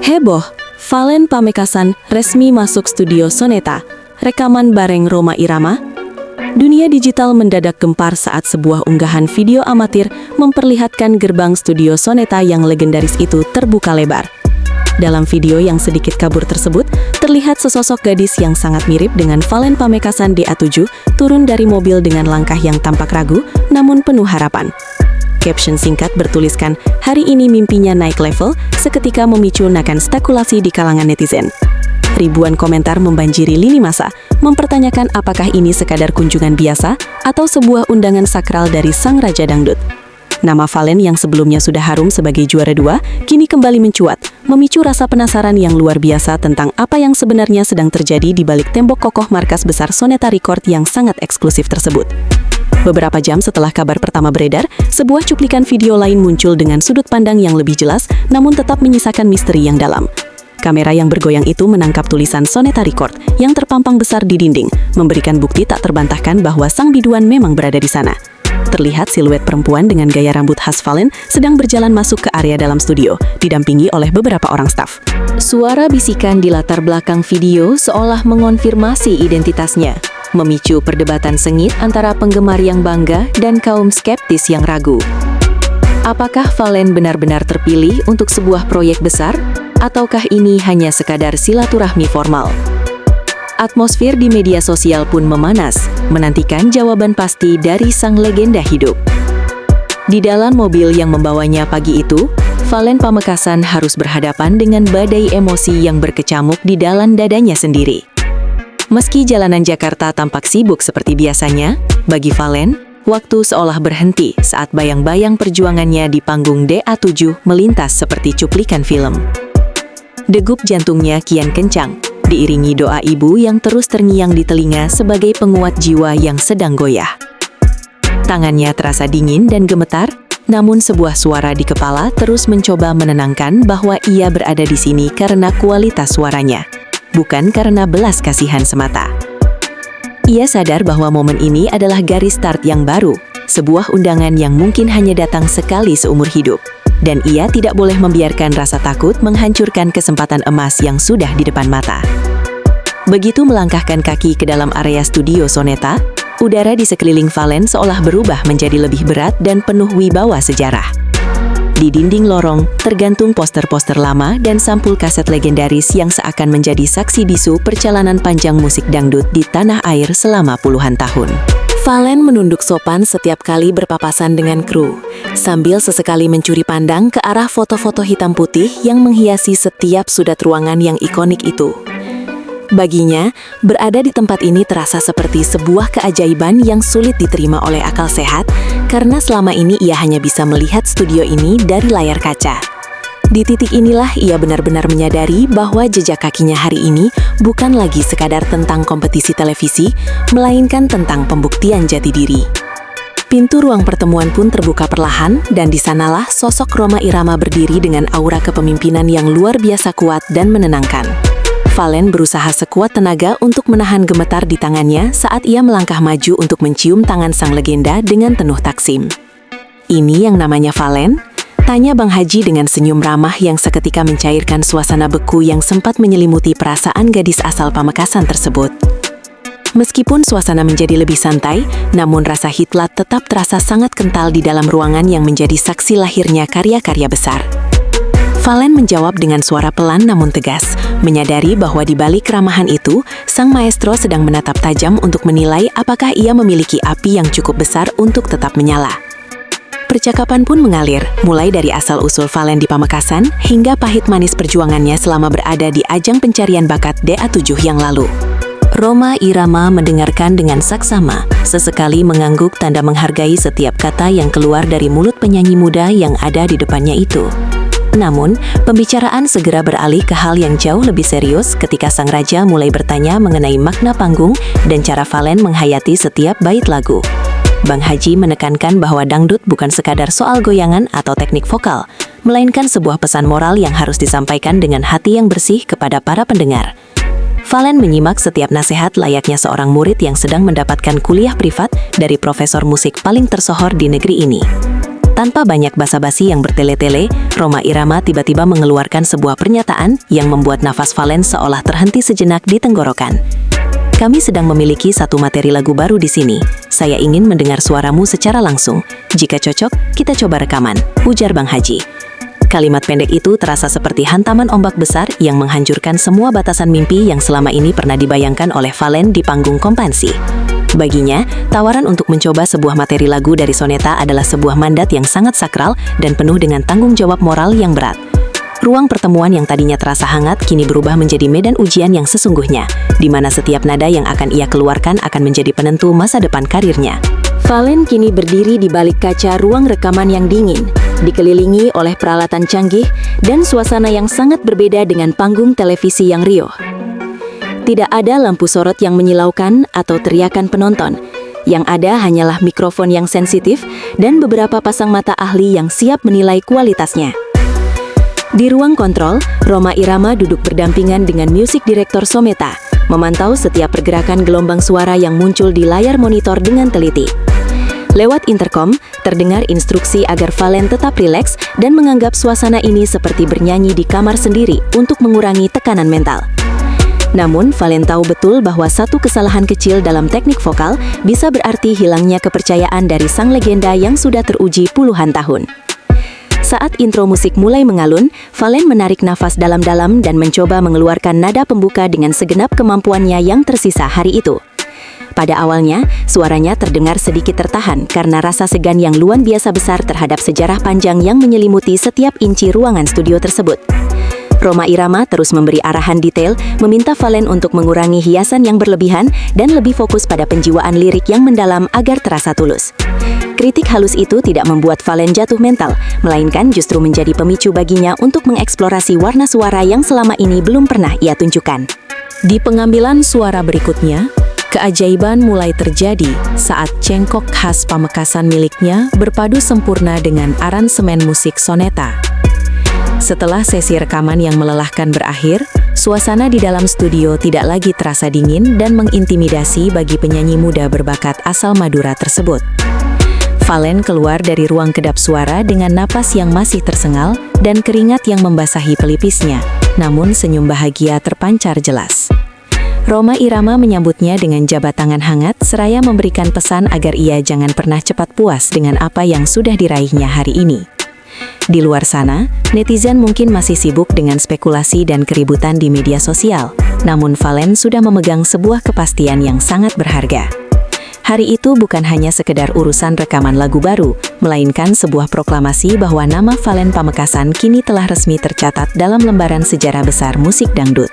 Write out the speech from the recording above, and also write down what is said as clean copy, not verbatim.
Heboh, Valen Pamekasan resmi masuk studio Soneta, rekaman bareng Rhoma Irama. Dunia digital mendadak gempar saat sebuah unggahan video amatir memperlihatkan gerbang studio Soneta yang legendaris itu terbuka lebar. Dalam video yang sedikit kabur tersebut, terlihat sesosok gadis yang sangat mirip dengan Valen Pamekasan DA7 turun dari mobil dengan langkah yang tampak ragu, namun penuh harapan. Caption singkat bertuliskan, "Hari ini mimpinya naik level," seketika memicu nakan spekulasi di kalangan netizen. Ribuan komentar membanjiri lini masa, mempertanyakan apakah ini sekadar kunjungan biasa atau sebuah undangan sakral dari sang Raja Dangdut. Nama Valen yang sebelumnya sudah harum sebagai juara 2, kini kembali mencuat, memicu rasa penasaran yang luar biasa tentang apa yang sebenarnya sedang terjadi di balik tembok kokoh markas besar Soneta Record yang sangat eksklusif tersebut. Beberapa jam setelah kabar pertama beredar, sebuah cuplikan video lain muncul dengan sudut pandang yang lebih jelas, namun tetap menyisakan misteri yang dalam. Kamera yang bergoyang itu menangkap tulisan Soneta Record yang terpampang besar di dinding, memberikan bukti tak terbantahkan bahwa sang biduan memang berada di sana. Terlihat siluet perempuan dengan gaya rambut khas Valen sedang berjalan masuk ke area dalam studio, didampingi oleh beberapa orang staf. Suara bisikan di latar belakang video seolah mengonfirmasi identitasnya, memicu perdebatan sengit antara penggemar yang bangga dan kaum skeptis yang ragu. Apakah Valen benar-benar terpilih untuk sebuah proyek besar, ataukah ini hanya sekadar silaturahmi formal? Atmosfer di media sosial pun memanas, menantikan jawaban pasti dari sang legenda hidup. Di dalam mobil yang membawanya pagi itu, Valen Pamekasan harus berhadapan dengan badai emosi yang berkecamuk di dalam dadanya sendiri. Meski jalanan Jakarta tampak sibuk seperti biasanya, bagi Valen, waktu seolah berhenti saat bayang-bayang perjuangannya di panggung DA7 melintas seperti cuplikan film. Degup jantungnya kian kencang, diiringi doa ibu yang terus terngiang di telinga sebagai penguat jiwa yang sedang goyah. Tangannya terasa dingin dan gemetar, namun sebuah suara di kepala terus mencoba menenangkan bahwa ia berada di sini karena kualitas suaranya, bukan karena belas kasihan semata. Ia sadar bahwa momen ini adalah garis start yang baru, sebuah undangan yang mungkin hanya datang sekali seumur hidup. Dan ia tidak boleh membiarkan rasa takut menghancurkan kesempatan emas yang sudah di depan mata. Begitu melangkahkan kaki ke dalam area studio Soneta, udara di sekeliling Valen seolah berubah menjadi lebih berat dan penuh wibawa sejarah. Di dinding lorong, tergantung poster-poster lama dan sampul kaset legendaris yang seakan menjadi saksi bisu perjalanan panjang musik dangdut di tanah air selama puluhan tahun. Valen menunduk sopan setiap kali berpapasan dengan kru, sambil sesekali mencuri pandang ke arah foto-foto hitam putih yang menghiasi setiap sudut ruangan yang ikonik itu. Baginya, berada di tempat ini terasa seperti sebuah keajaiban yang sulit diterima oleh akal sehat, karena selama ini ia hanya bisa melihat studio ini dari layar kaca. Di titik inilah ia benar-benar menyadari bahwa jejak kakinya hari ini bukan lagi sekadar tentang kompetisi televisi, melainkan tentang pembuktian jati diri. Pintu ruang pertemuan pun terbuka perlahan, dan di sanalah sosok Rhoma Irama berdiri dengan aura kepemimpinan yang luar biasa kuat dan menenangkan. Valen berusaha sekuat tenaga untuk menahan gemetar di tangannya saat ia melangkah maju untuk mencium tangan sang legenda dengan penuh taksim. "Ini yang namanya Valen?" tanya Bang Haji dengan senyum ramah yang seketika mencairkan suasana beku yang sempat menyelimuti perasaan gadis asal Pamekasan tersebut. Meskipun suasana menjadi lebih santai, namun rasa hitlat tetap terasa sangat kental di dalam ruangan yang menjadi saksi lahirnya karya-karya besar. Valen menjawab dengan suara pelan namun tegas, menyadari bahwa di balik keramahan itu, sang maestro sedang menatap tajam untuk menilai apakah ia memiliki api yang cukup besar untuk tetap menyala. Percakapan pun mengalir, mulai dari asal-usul Valen di Pamekasan hingga pahit manis perjuangannya selama berada di ajang pencarian bakat DA7 yang lalu. Rhoma Irama mendengarkan dengan saksama, sesekali mengangguk tanda menghargai setiap kata yang keluar dari mulut penyanyi muda yang ada di depannya itu. Namun, pembicaraan segera beralih ke hal yang jauh lebih serius ketika sang raja mulai bertanya mengenai makna panggung dan cara Valen menghayati setiap bait lagu. Bang Haji menekankan bahwa dangdut bukan sekadar soal goyangan atau teknik vokal, melainkan sebuah pesan moral yang harus disampaikan dengan hati yang bersih kepada para pendengar. Valen menyimak setiap nasihat layaknya seorang murid yang sedang mendapatkan kuliah privat dari profesor musik paling tersohor di negeri ini. Tanpa banyak basa-basi yang bertele-tele, Rhoma Irama tiba-tiba mengeluarkan sebuah pernyataan yang membuat nafas Valen seolah terhenti sejenak di tenggorokan. Kami sedang memiliki satu materi lagu baru di sini. Saya ingin mendengar suaramu secara langsung. Jika cocok, kita coba rekaman, ujar Bang Haji. Kalimat pendek itu terasa seperti hantaman ombak besar yang menghancurkan semua batasan mimpi yang selama ini pernah dibayangkan oleh Valen di panggung kompansi. Baginya, tawaran untuk mencoba sebuah materi lagu dari Soneta adalah sebuah mandat yang sangat sakral dan penuh dengan tanggung jawab moral yang berat. Ruang pertemuan yang tadinya terasa hangat kini berubah menjadi medan ujian yang sesungguhnya, di mana setiap nada yang akan ia keluarkan akan menjadi penentu masa depan karirnya. Valen kini berdiri di balik kaca ruang rekaman yang dingin, dikelilingi oleh peralatan canggih dan suasana yang sangat berbeda dengan panggung televisi yang riuh. Tidak ada lampu sorot yang menyilaukan atau teriakan penonton. Yang ada hanyalah mikrofon yang sensitif dan beberapa pasang mata ahli yang siap menilai kualitasnya. Di ruang kontrol, Rhoma Irama duduk berdampingan dengan musik direktor Soneta, memantau setiap pergerakan gelombang suara yang muncul di layar monitor dengan teliti. Lewat intercom, terdengar instruksi agar Valen tetap rileks dan menganggap suasana ini seperti bernyanyi di kamar sendiri untuk mengurangi tekanan mental. Namun, Valen tahu betul bahwa satu kesalahan kecil dalam teknik vokal bisa berarti hilangnya kepercayaan dari sang legenda yang sudah teruji puluhan tahun. Saat intro musik mulai mengalun, Valen menarik nafas dalam-dalam dan mencoba mengeluarkan nada pembuka dengan segenap kemampuannya yang tersisa hari itu. Pada awalnya, suaranya terdengar sedikit tertahan karena rasa segan yang luar biasa besar terhadap sejarah panjang yang menyelimuti setiap inci ruangan studio tersebut. Rhoma Irama terus memberi arahan detail, meminta Valen untuk mengurangi hiasan yang berlebihan dan lebih fokus pada penjiwaan lirik yang mendalam agar terasa tulus. Kritik halus itu tidak membuat Valen jatuh mental, melainkan justru menjadi pemicu baginya untuk mengeksplorasi warna suara yang selama ini belum pernah ia tunjukkan. Di pengambilan suara berikutnya, keajaiban mulai terjadi saat cengkok khas Pamekasan miliknya berpadu sempurna dengan aransemen musik Soneta. Setelah sesi rekaman yang melelahkan berakhir, suasana di dalam studio tidak lagi terasa dingin dan mengintimidasi bagi penyanyi muda berbakat asal Madura tersebut. Valen keluar dari ruang kedap suara dengan napas yang masih tersengal dan keringat yang membasahi pelipisnya, namun senyum bahagia terpancar jelas. Rhoma Irama menyambutnya dengan jabat tangan hangat seraya memberikan pesan agar ia jangan pernah cepat puas dengan apa yang sudah diraihnya hari ini. Di luar sana, netizen mungkin masih sibuk dengan spekulasi dan keributan di media sosial, namun Valen sudah memegang sebuah kepastian yang sangat berharga. Hari itu bukan hanya sekedar urusan rekaman lagu baru, melainkan sebuah proklamasi bahwa nama Valen Pamekasan kini telah resmi tercatat dalam lembaran sejarah besar musik dangdut.